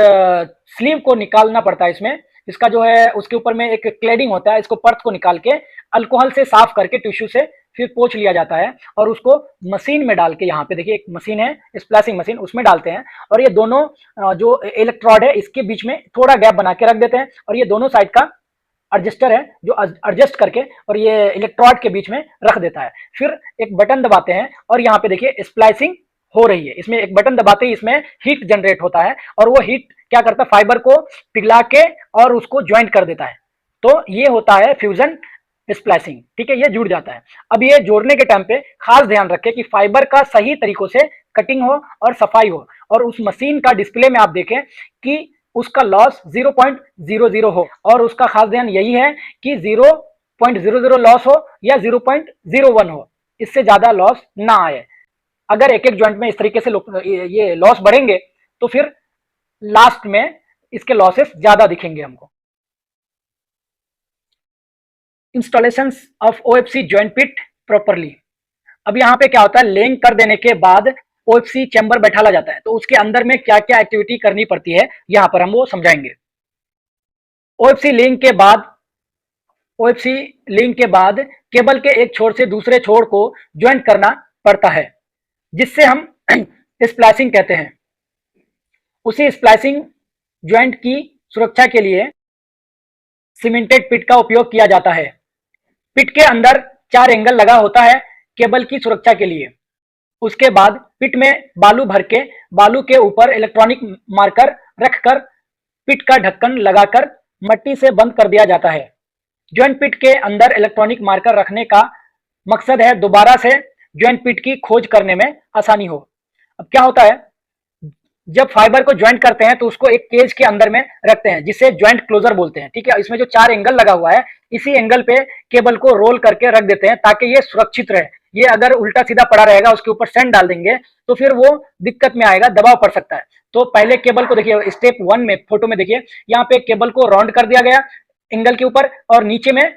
स्लीव को निकालना पड़ता है। इसमें इसका जो है उसके ऊपर में एक क्लेडिंग होता है, इसको पर्थ को निकाल के अल्कोहल से साफ करके टिश्यू से फिर पोंछ लिया जाता है और उसको मशीन में डाल के, यहाँ पे देखिए एक मशीन है स्प्लाइसिंग मशीन, उसमें डालते हैं और ये दोनों जो इलेक्ट्रोड है इसके बीच में थोड़ा गैप बना के रख देते हैं और ये दोनों साइड का एडजस्टर है जो एडजस्ट करके और ये इलेक्ट्रोड के बीच में रख देता है। फिर एक बटन दबाते हैं और यहाँ पे देखिए स्प्लाइसिंग हो रही है। इसमें एक बटन दबाते ही इसमें हीट जनरेट होता है और वो हीट क्या करता है, फाइबर को पिघला के और उसको ज्वाइंट कर देता है। तो ये होता है फ्यूजन स्प्लाइसिंग, ठीक है, ये जुड़ जाता है। अब ये जोड़ने के टाइम पे खास ध्यान रखें कि फाइबर का सही तरीकों से कटिंग हो और सफाई हो, और उस मशीन का डिस्प्ले में आप देखें कि उसका लॉस 0.00 हो, और उसका खास ध्यान यही है कि 0.00 लॉस हो या 0.01 हो, इससे ज्यादा लॉस ना आए। अगर एक एक जॉइंट में इस तरीके से ये लॉस बढ़ेंगे तो फिर लास्ट में इसके लॉसेस ज्यादा दिखेंगे हमको। Installation of OFC joint pit properly. अब यहाँ पे क्या होता है, लेइंग कर देने के बाद ओएफसी चैम्बर बैठाला जाता है, तो उसके अंदर में क्या क्या एक्टिविटी करनी पड़ती है यहाँ पर हम वो समझाएंगे। ओएफसी लिंक के बाद केबल के एक छोर से दूसरे छोर को ज्वाइंट करना पड़ता है, जिससे हम स्प्लाइसिंग कहते हैं। उसी स्प्लाइसिंग ज्वाइंट की सुरक्षा के लिए सीमेंटेड पिट का उपयोग किया जाता है। पिट के अंदर 4 एंगल लगा होता है केबल की सुरक्षा के लिए। उसके बाद पिट में बालू भर के बालू के ऊपर इलेक्ट्रॉनिक मार्कर रखकर पिट का ढक्कन लगाकर मट्टी से बंद कर दिया जाता है। ज्वाइंट पिट के अंदर इलेक्ट्रॉनिक मार्कर रखने का मकसद है दोबारा से ज्वाइंट पिट की खोज करने में आसानी हो। अब क्या होता है, जब फाइबर को ज्वाइंट करते हैं तो उसको एक केज के अंदर में रखते हैं जिसे ज्वाइंट क्लोजर बोलते हैं, ठीक है। इसमें जो 4 एंगल लगा हुआ है, इसी एंगल पे केबल को रोल करके रख देते हैं ताकि ये सुरक्षित रहे। ये अगर उल्टा सीधा पड़ा रहेगा, उसके ऊपर सैंड डाल देंगे तो फिर वो दिक्कत में आएगा, दबाव पड़ सकता है। तो पहले केबल को देखिए स्टेप 1 में, फोटो में देखिए, यहाँ पे केबल को राउंड कर दिया गया एंगल के ऊपर और नीचे में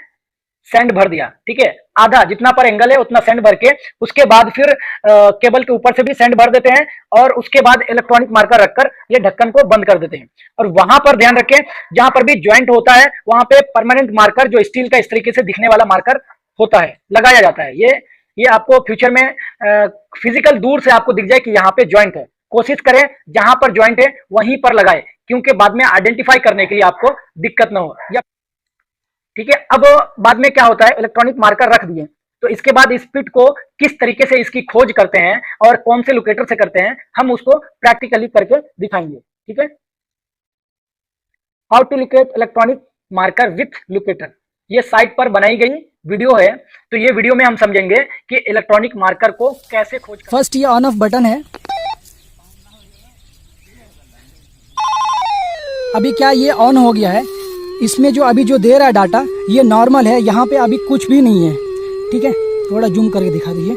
सैंड भर दिया, ठीक है, आधा जितना पर एंगल है उतना सैंड भर के, उसके बाद फिर केबल के ऊपर से भी सैंड भर देते हैं और उसके बाद इलेक्ट्रॉनिक मार्कर रखकर ये ढक्कन को बंद कर देते हैं। और वहां पर ध्यान रखें जहां पर भी ज्वाइंट होता है वहां पे परमानेंट मार्कर, जो स्टील का इस तरीके से दिखने वाला मार्कर होता है, लगाया जाता है। ये आपको फ्यूचर में फिजिकल दूर से आपको दिख जाए कि यहाँ पे ज्वाइंट है, कोशिश करें जहां पर ज्वाइंट है वहीं पर लगाए, क्योंकि बाद में आइडेंटिफाई करने के लिए आपको दिक्कत ना हो। या ठीक है, अब बाद में क्या होता है, इलेक्ट्रॉनिक मार्कर रख दिए तो इसके बाद इस पिट को किस तरीके से इसकी खोज करते हैं और कौन से लोकेटर से करते हैं, हम उसको प्रैक्टिकली करके दिखाएंगे, ठीक है। How to locate electronic marker with locator, ये साइट पर बनाई गई वीडियो है, तो ये वीडियो में हम समझेंगे कि इलेक्ट्रॉनिक मार्कर को कैसे खोज। फर्स्ट ये ऑन ऑफ बटन है। अभी क्या ये ऑन हो गया है, इसमें जो अभी जो दे रहा है डाटा ये नॉर्मल है, यहाँ पे अभी कुछ भी नहीं है, ठीक है। थोड़ा जूम करके दिखा दीजिए,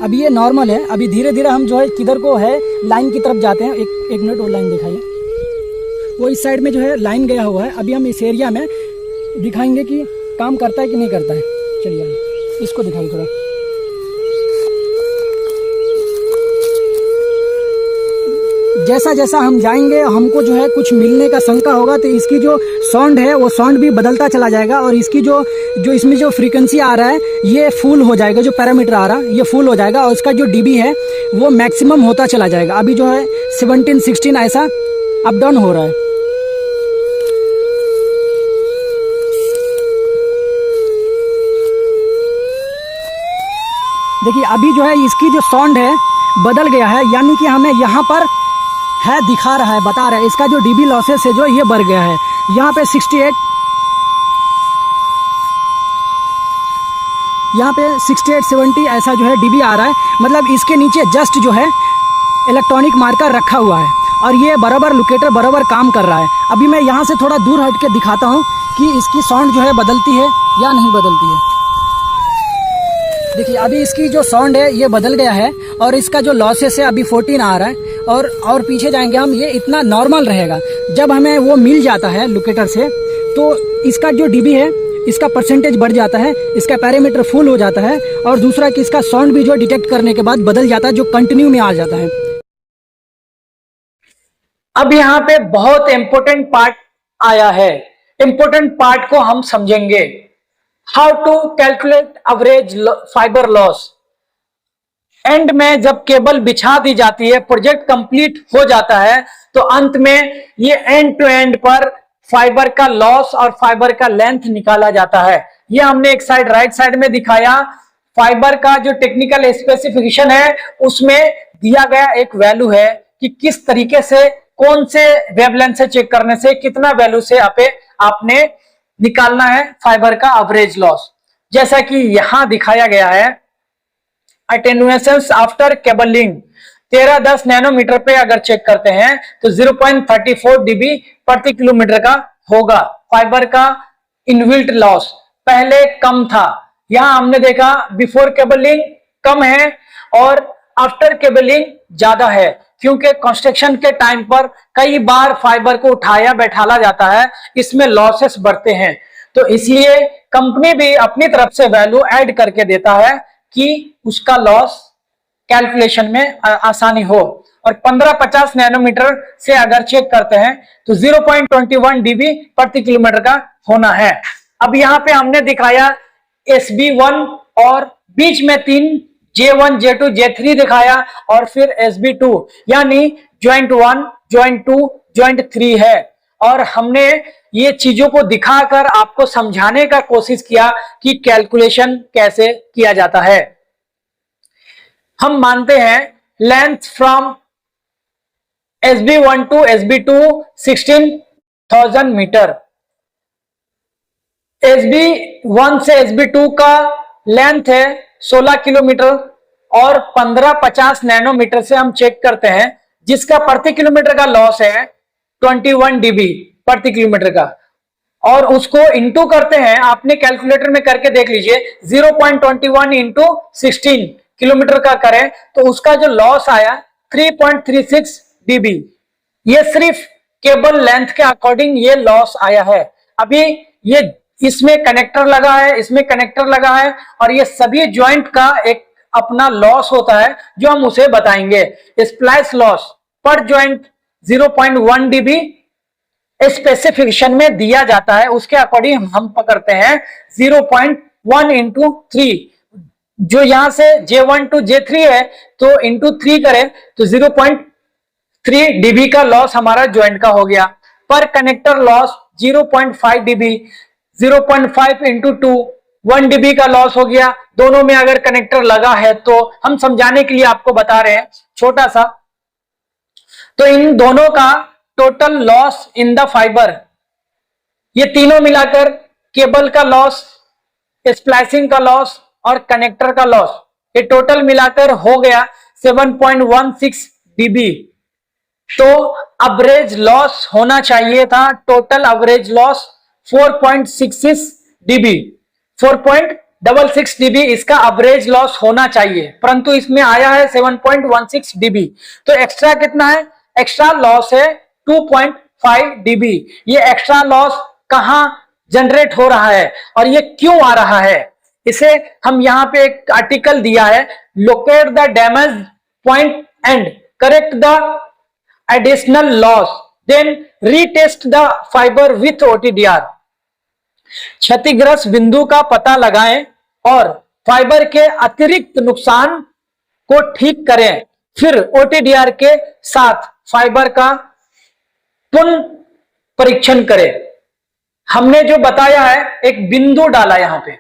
अभी ये नॉर्मल है। अभी धीरे धीरे हम जो है किधर को है, लाइन की तरफ जाते हैं। एक मिनट और लाइन दिखाइए, वो इस साइड में जो है लाइन गया हुआ है। अभी हम इस एरिया में दिखाएंगे कि काम करता है कि नहीं करता है। चलिए इसको दिखाइए थोड़ा। जैसा जैसा हम जाएंगे हमको जो है कुछ मिलने का शंका होगा, तो इसकी जो साउंड है वो साउंड भी बदलता चला जाएगा और इसकी जो इसमें जो फ्रीक्वेंसी आ रहा है ये फुल हो जाएगा, जो पैरामीटर आ रहा है ये फुल हो जाएगा और इसका जो डीबी है वो मैक्सिमम होता चला जाएगा। अभी जो है 17 16 ऐसा अप डाउन हो रहा है। देखिए अभी जो है इसकी जो साउंड है बदल गया है, यानी कि हमें यहाँ पर है दिखा रहा है, बता रहा है इसका जो डीबी लॉसेस है जो ये बढ़ गया है। यहाँ पे 68, यहाँ पे 68 70 ऐसा जो है डीबी आ रहा है, मतलब इसके नीचे जस्ट जो है इलेक्ट्रॉनिक मार्कर रखा हुआ है और ये बराबर लोकेटर बराबर काम कर रहा है। अभी मैं यहाँ से थोड़ा दूर हट के दिखाता हूँ कि इसकी साउंड जो है बदलती है या नहीं बदलती है। देखिए अभी इसकी जो साउंड है ये बदल गया है और इसका जो लॉसेस है अभी 14 आ रहा है और पीछे जाएंगे हम ये इतना नॉर्मल रहेगा। जब हमें वो मिल जाता है लोकेटर से तो इसका जो डीबी है इसका परसेंटेज बढ़ जाता है, इसका पैरामीटर फुल हो जाता है और दूसरा कि इसका साउंड भी जो डिटेक्ट करने के बाद बदल जाता है, जो कंटिन्यू में आ जाता है। अब यहाँ पे बहुत इंपॉर्टेंट पार्ट आया है, इंपॉर्टेंट पार्ट को हम समझेंगे। How to calculate average fibre loss. End में जब केबल बिछा दी जाती है, प्रोजेक्ट कंप्लीट हो जाता है, तो अंत में ये एंड टू एंड पर फाइबर का लॉस और फाइबर का लेंथ निकाला जाता है। ये हमने एक साइड राइट साइड में दिखाया। फाइबर का जो टेक्निकल स्पेसिफिकेशन है उसमें दिया गया एक वैल्यू है कि किस तरीके से, कौन से वेवलेंथ से चेक करने से कितना वैल्यू से आपने निकालना है फाइबर का एवरेज लॉस। जैसा कि यहां दिखाया गया है, अटेन्युएशन आफ्टर केबलिंग 1310 नैनोमीटर पे अगर चेक करते हैं तो 0.34 dB प्रति किलोमीटर का होगा फाइबर का इनबिल्ट लॉस। पहले कम था, यहां हमने देखा बिफोर केबलिंग कम है और आफ्टर केबलिंग ज्यादा है, क्योंकि कंस्ट्रक्शन के टाइम पर कई बार फाइबर को उठाया बैठाला जाता है, इसमें लॉसेस बढ़ते हैं। तो इसलिए कंपनी भी अपनी तरफ से वैल्यू ऐड करके देता है कि उसका लॉस कैलकुलेशन में आसानी हो। और 1550 नैनोमीटर से अगर चेक करते हैं तो 0.21 dB प्रति किलोमीटर का होना है। अब यहाँ पे हमने दिखाया SB1 और बीच में 3 J1 J2 J3 दिखाया और फिर SB2 यानी ज्वाइंट 1 ज्वाइंट 2 ज्वाइंट 3 है। और हमने ये चीजों को दिखाकर आपको समझाने का कोशिश किया कि कैलकुलेशन कैसे किया जाता है। हम मानते हैं length from SB1 to SB2 16,000 metre. SB1 से SB2 का लेंथ है 16 किलोमीटर और 1550 नैनोमीटर से हम चेक करते हैं, जिसका प्रति किलोमीटर का लॉस है 21 dB प्रति किलोमीटर का। और उसको इंटू करते हैं, आपने कैलकुलेटर में करके देख लीजिए, 0.21 इंटू 16 किलोमीटर का करें तो उसका जो लॉस आया 3.36 dB। ये सिर्फ केबल लेंथ के अकॉर्डिंग ये लॉस आया है। अभी ये इसमें कनेक्टर लगा है, इसमें कनेक्टर लगा है और ये सभी ज्वाइंट का एक अपना लॉस होता है जो हम उसे बताएंगे। स्प्लाइस लॉस पर ज्वाइंट 0.1 dB स्पेसिफिकेशन में दिया जाता है, उसके अकॉर्डिंग हम पकड़ते हैं 0.1 इंटू 3। जो यहां से J1 टू J3 है तो इंटू 3 करें तो 0.3 dB का लॉस हमारा ज्वाइंट का हो गया। पर connector loss 0.5 dB, 0.5 into 2 1 dB का लॉस हो गया। दोनों में अगर कनेक्टर लगा है तो हम समझाने के लिए आपको बता रहे हैं छोटा सा। तो इन दोनों का total loss in the fibre, ये तीनों मिलाकर केबल का लॉस, स्प्लाइसिंग का लॉस और कनेक्टर का लॉस, ये टोटल मिलाकर हो गया 7.16 dB। तो एवरेज लॉस होना चाहिए था, total average loss 4.66 dB, 4.66 dB इसका एवरेज लॉस होना चाहिए, परंतु इसमें आया है 7.16 dB। तो एक्स्ट्रा कितना है? एक्स्ट्रा लॉस है 2.5 dB। ये एक्स्ट्रा लॉस कहां जनरेट हो रहा है और ये क्यों आ रहा है, इसे हम यहां पे एक आर्टिकल दिया है, locate the damage point and correct the additional loss, then retest the fiber with OTDR. क्षतिग्रस्त बिंदु का पता लगाएं और फाइबर के अतिरिक्त नुकसान को ठीक करें, फिर OTDR के साथ फाइबर का पुनः परीक्षण करें। हमने जो बताया है, एक बिंदु डाला यहां पे।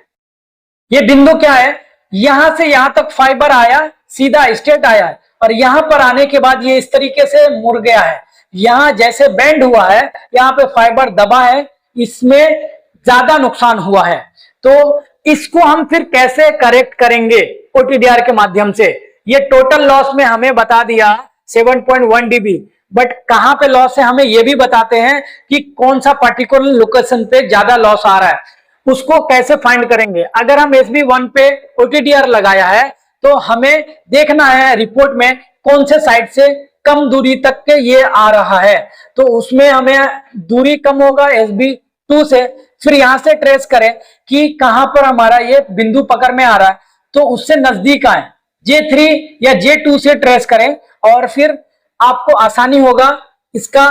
ये बिंदु क्या है? यहां से यहां तक फाइबर आया, सीधा स्ट्रेट आया है, और यहां पर आने के बाद ये इस तरीके से मुड़ गया है। यहां जैसे बेंड हुआ है, यहां पे फाइबर दबा है, इसमें ज्यादा नुकसान हुआ है। तो इसको हम फिर कैसे करेक्ट करेंगे? OTDR के माध्यम से। ये टोटल लॉस में हमें बता दिया 7.1 dB, बट कहां पे लॉस है हमें ये भी बताते हैं कि कौन सा पर्टिकुलर लोकेशन पे ज्यादा लॉस आ रहा है। उसको कैसे फाइंड करेंगे? अगर हम SB1 पे OTDR लगाया है तो हमें देखना है रिपोर्ट में कौन से साइड से कम दूरी तक के ये आ रहा है। तो उसमें हमें दूरी कम होगा SB2 से, फिर यहां से ट्रेस करें कि कहां पर हमारा ये बिंदु पकड़ में आ रहा है, तो उससे नजदीक आए J3 या J2 से ट्रेस करें, और फिर आपको आसानी होगा इसका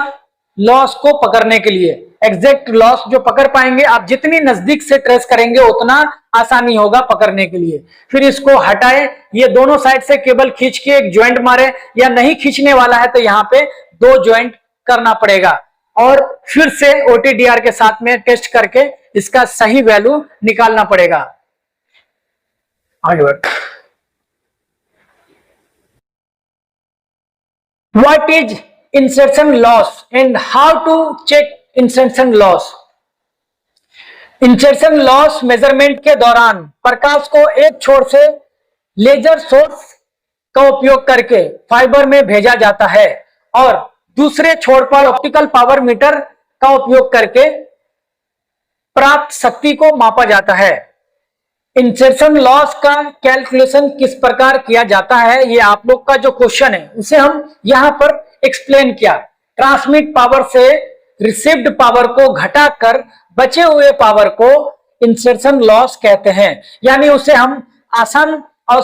लॉस को पकड़ने के लिए। एग्जैक्ट लॉस जो पकड़ पाएंगे आप, जितनी नजदीक से ट्रेस करेंगे उतना आसानी होगा पकड़ने के लिए। फिर इसको हटाए, ये दोनों साइड से केबल खींच के एक ज्वाइंट मारे, या नहीं खींचने वाला है तो यहाँ पे 2 ज्वाइंट करना पड़ेगा, और फिर से OTDR के साथ में टेस्ट करके इसका सही वैल्यू निकालना पड़ेगा। आगे बढ़। What is insertion loss and how to check insertion loss? Insertion loss measurement के दौरान प्रकाश को एक छोर से लेजर सोर्स का उपयोग करके फाइबर में भेजा जाता है और दूसरे छोर पर ऑप्टिकल पावर मीटर का उपयोग करके प्राप्त शक्ति को मापा जाता है। इंसर्शन लॉस का कैलकुलेशन किस प्रकार किया जाता है, ये आप लोग का जो क्वेश्चन है उसे हम यहां पर एक्सप्लेन किया। ट्रांसमिट पावर से रिसीव्ड पावर को घटाकर बचे हुए पावर को इंसर्शन लॉस कहते हैं। यानी उसे हम आसान और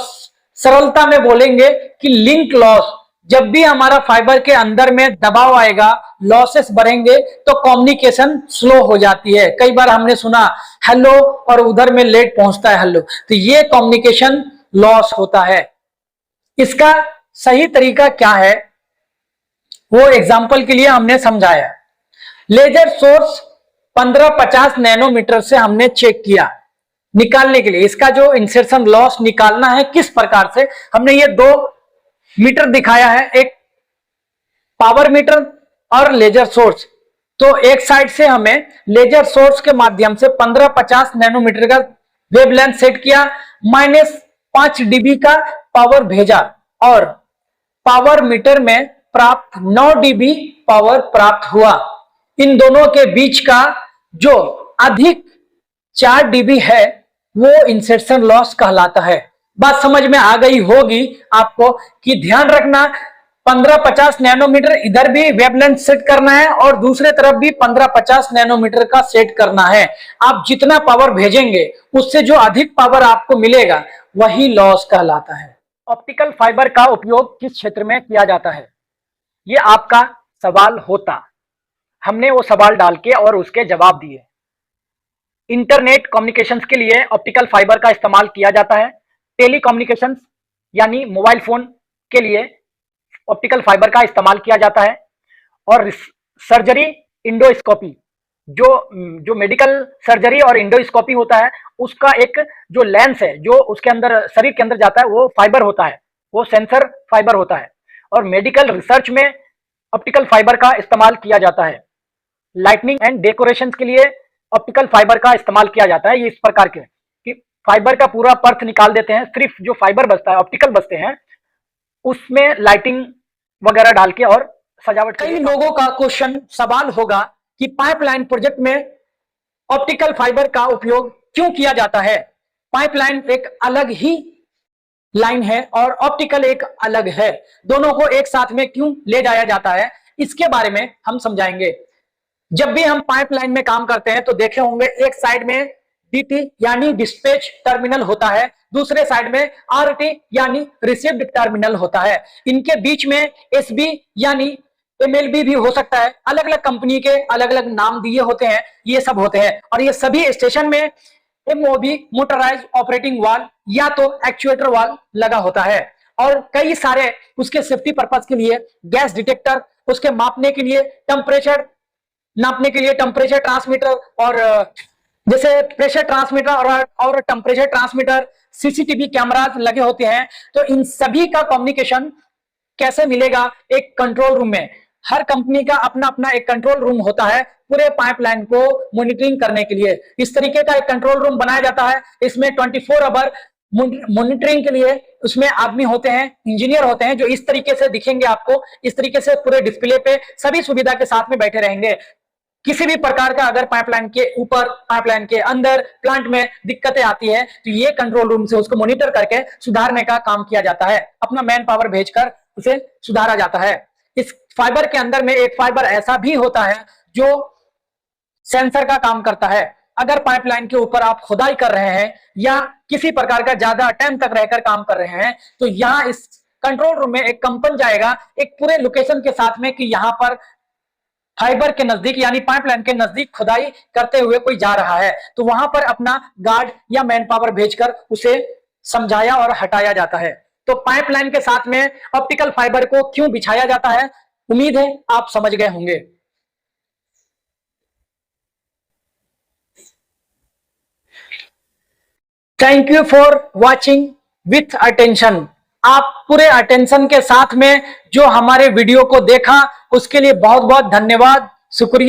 सरलता में बोलेंगे कि लिंक लॉस। जब भी हमारा फाइबर के अंदर में दबाव आएगा, लॉसेस बढ़ेंगे, तो कम्युनिकेशन स्लो हो जाती है। कई बार हमने सुना हेलो और उधर में लेट पहुंचता है हेलो, तो ये कम्युनिकेशन लॉस होता है। इसका सही तरीका क्या है वो एग्जाम्पल के लिए हमने समझाया। लेजर सोर्स 1550 नैनोमीटर से हमने चेक किया निकालने के लिए। इसका जो इंसर्शन लॉस निकालना है किस प्रकार से, हमने ये 2 मीटर दिखाया है, एक पावर मीटर और लेजर सोर्स। तो एक साइड से हमें लेजर सोर्स के माध्यम से 1550 नैनोमीटर का वेवलेंथ सेट किया, -5 dB का पावर भेजा, और पावर मीटर में प्राप्त 9 dB पावर प्राप्त हुआ। इन दोनों के बीच का जो अधिक 4 dB है वो इंसर्शन लॉस कहलाता है। बात समझ में आ गई होगी आपको कि ध्यान रखना 1550 नैनोमीटर इधर भी वेवलेंथ सेट करना है और दूसरे तरफ भी 1550 नैनोमीटर का सेट करना है। आप जितना पावर भेजेंगे उससे जो अधिक पावर आपको मिलेगा वही लॉस कहलाता है। ऑप्टिकल फाइबर का उपयोग किस क्षेत्र में किया जाता है, ये आपका सवाल होता। हमने वो सवाल डाल के और उसके जवाब दिए। इंटरनेट कम्युनिकेशंस के लिए ऑप्टिकल फाइबर का इस्तेमाल किया जाता है। टेलीकम्युनिकेशंस यानी मोबाइल फोन के लिए ऑप्टिकल फाइबर का इस्तेमाल किया जाता है। और सर्जरी इंडोस्कोपी, जो मेडिकल सर्जरी और इंडोस्कोपी होता है, उसका एक जो लेंस है जो उसके अंदर शरीर के अंदर जाता है वो फाइबर होता है, वो सेंसर फाइबर होता है। और मेडिकल रिसर्च में ऑप्टिकल फाइबर का इस्तेमाल किया जाता है। लाइटनिंग एंड डेकोरेशन के लिए ऑप्टिकल फाइबर का इस्तेमाल किया जाता है। ये इस प्रकार के कि फाइबर का पूरा पर्थ निकाल देते हैं, सिर्फ जो फाइबर बचता है ऑप्टिकल बचते हैं उसमें लाइटिंग वगैरह डाल के और सजावट। कई लोगों का क्वेश्चन सवाल होगा कि पाइपलाइन प्रोजेक्ट में ऑप्टिकल फाइबर का उपयोग क्यों किया जाता है। पाइपलाइन एक अलग ही लाइन है और ऑप्टिकल एक अलग है, दोनों को एक साथ में क्यों ले जाया जाता है इसके बारे में हम समझाएंगे। जब भी हम पाइपलाइन में काम करते हैं तो देखे होंगे एक साइड में DT यानी डिस्पैच टर्मिनल होता है, दूसरे साइड में RT यानी रिसीव्ड टर्मिनल होता है। इनके बीच में SB यानी MLB भी हो सकता है, अलग अलग कंपनी के अलग अलग नाम दिए होते हैं, ये सब होते हैं। और ये सभी स्टेशन में MOV मोटराइज ऑपरेटिंग वाल्व या तो एक्चुएटर वाल्व लगा होता है, और कई सारे उसके सेफ्टी पर्पज के लिए गैस डिटेक्टर, उसके मापने के लिए टेम्परेचर नापने के लिए टेम्परेचर ट्रांसमीटर, और जैसे प्रेशर ट्रांसमीटर और टेम्परेचर ट्रांसमीटर, CCTV कैमरास लगे होते हैं। तो इन सभी का कम्युनिकेशन कैसे मिलेगा एक कंट्रोल रूम में? हर कंपनी का अपना अपना एक कंट्रोल रूम होता है पूरे पाइपलाइन को मॉनिटरिंग करने के लिए। इस तरीके का एक कंट्रोल रूम बनाया जाता है। इसमें 24 आवर मॉनिटरिंग के लिए उसमें आदमी होते हैं, इंजीनियर होते हैं, जो इस तरीके से दिखेंगे आपको, इस तरीके से पूरे डिस्प्ले पे सभी सुविधा के साथ में बैठे रहेंगे। किसी भी प्रकार का अगर पाइपलाइन के ऊपर, पाइपलाइन के अंदर, प्लांट में दिक्कतें आती है तो ये कंट्रोल रूम से उसको मॉनिटर करके सुधारने का काम किया जाता है। अपना मैन पावर भेजकर उसे सुधारा जाता है। इस फाइबर के अंदर में एक फाइबर ऐसा भी होता है जो सेंसर का काम करता है। अगर पाइपलाइन के ऊपर आप खुदाई कर रहे हैं या किसी प्रकार का ज्यादा टाइम तक रहकर काम कर रहे हैं तो यहाँ इस कंट्रोल रूम में एक कंपन जाएगा एक पूरे लोकेशन के साथ में कि यहाँ पर फाइबर के नजदीक यानी पाइपलाइन के नजदीक खुदाई करते हुए कोई जा रहा है, तो वहां पर अपना गार्ड या मैन पावर भेजकर उसे समझाया और हटाया जाता है। तो पाइपलाइन के साथ में ऑप्टिकल फाइबर को क्यों बिछाया जाता है, उम्मीद है आप समझ गए होंगे। Thank you for watching with attention. आप पूरे अटेंशन के साथ में जो हमारे वीडियो को देखा उसके लिए बहुत बहुत धन्यवाद, शुक्रिया।